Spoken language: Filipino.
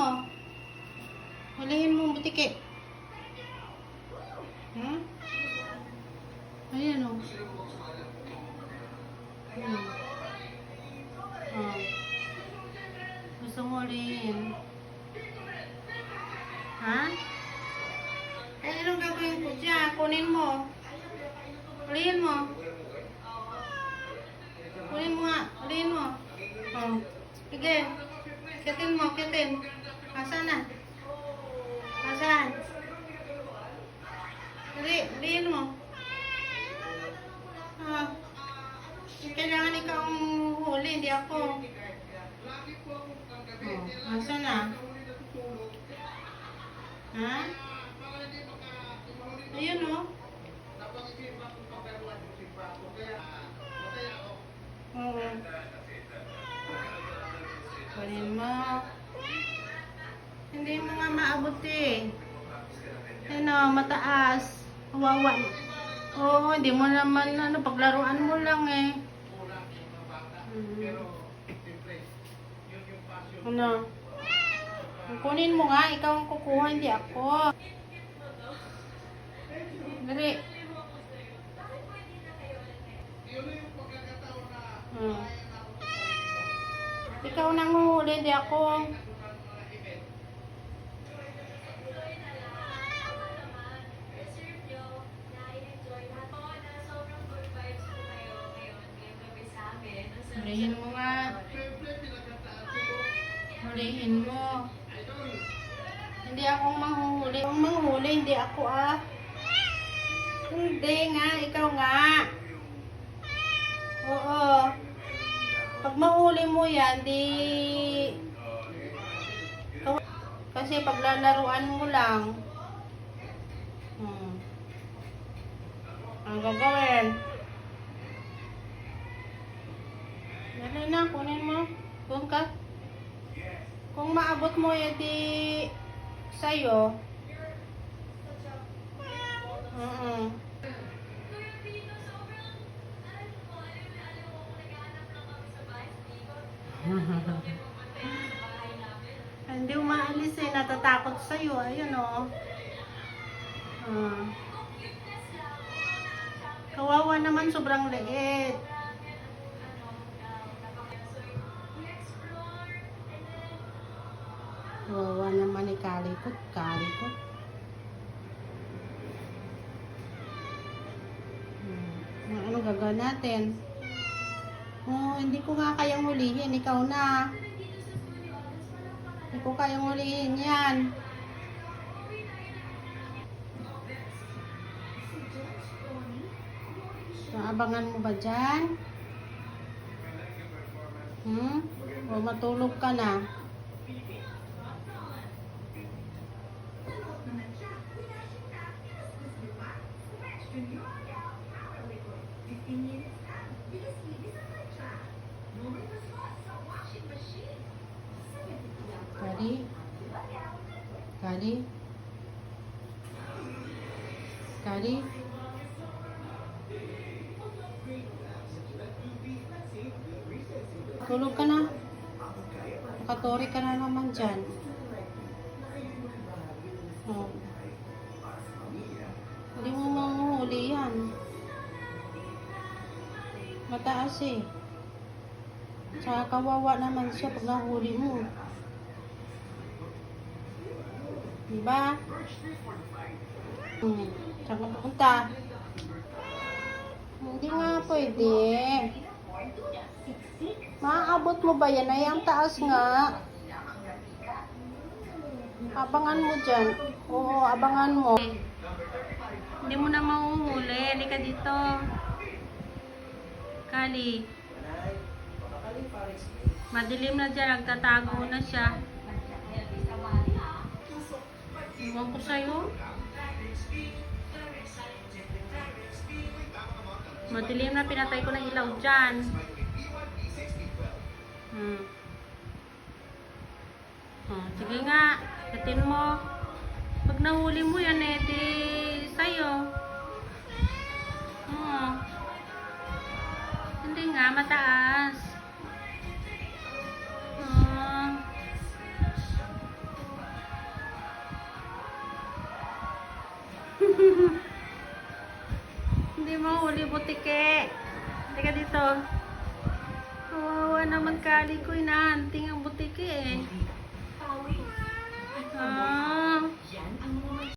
mo. Hulihin mo, butiki. Hmm? Ayan o. Oh. Gusto mo hulihin. Ha? Ay, anong gagawin ko dyan? Kunin mo. Hulihin mo. Hulihin mo nga. Hulihin mo. Oh. Sige. Kitin mo, kitin. Asan na? Asan? Hulihin mo. Ah. Kailangan ikaw ang huli, hindi ako. Oh. Asan na? Ha? Ayun o. Oo. Kunin mo. Hindi mo nga maabot eh. Ano, mataas. Kawawa. Oo, hindi mo naman, paglaruan mo lang eh. Ano? Kunin mo nga, ikaw ang kukuha, hindi ako. Dali. Ikaw nang huli, hindi ako. Hulihin mo nga. Hulihin mo. Hindi ako manghuhuli. Ang manghuli, hindi ako ah. Hindi nga, ikaw nga. Oo. Pag mahuli mo yan, di... Kasi paglalaruan mo lang. Ang gagawin. Dali na, kunin mo. Doon ka. Kung maabot mo yan, di... Sa'yo. Hindi umaalis eh, natatakot sa'yo. Ayun o. Kawawa naman, sobrang liit. Kawawa naman ni Kalikot. Ano gagawin natin? Oh, hindi ko nga kayang hulihin. Ikaw na. Hindi ko kayang hulihin yan. So, abangan mo ba dyan? O matulog ka na. Kali. Tulog ka na. Nakatori ka na naman dyan. Oh. Hindi mo mahuhuli yan. Mataas eh. Tsaka kawawa naman siya pag nahuli mo. Diba? Saan ka pupunta? Hindi nga pwede. Maaabot mo ba yan? Ay, ang taas nga. Abangan mo dyan. Oo, abangan mo. Hindi mo na mahuhuli. Halika dito. Kali. Madilim na dyan. Nagtatago na siya. Iwan ko sa'yo. Madilim na, pinatay ko ng ilaw dyan. Sige nga, katin mo. Pag nahuli mo yan eh, di sa'yo. Hindi nga, mataas. mahuli, butike. Teka dito. Kawawa naman kali ko, inaanting ang butike.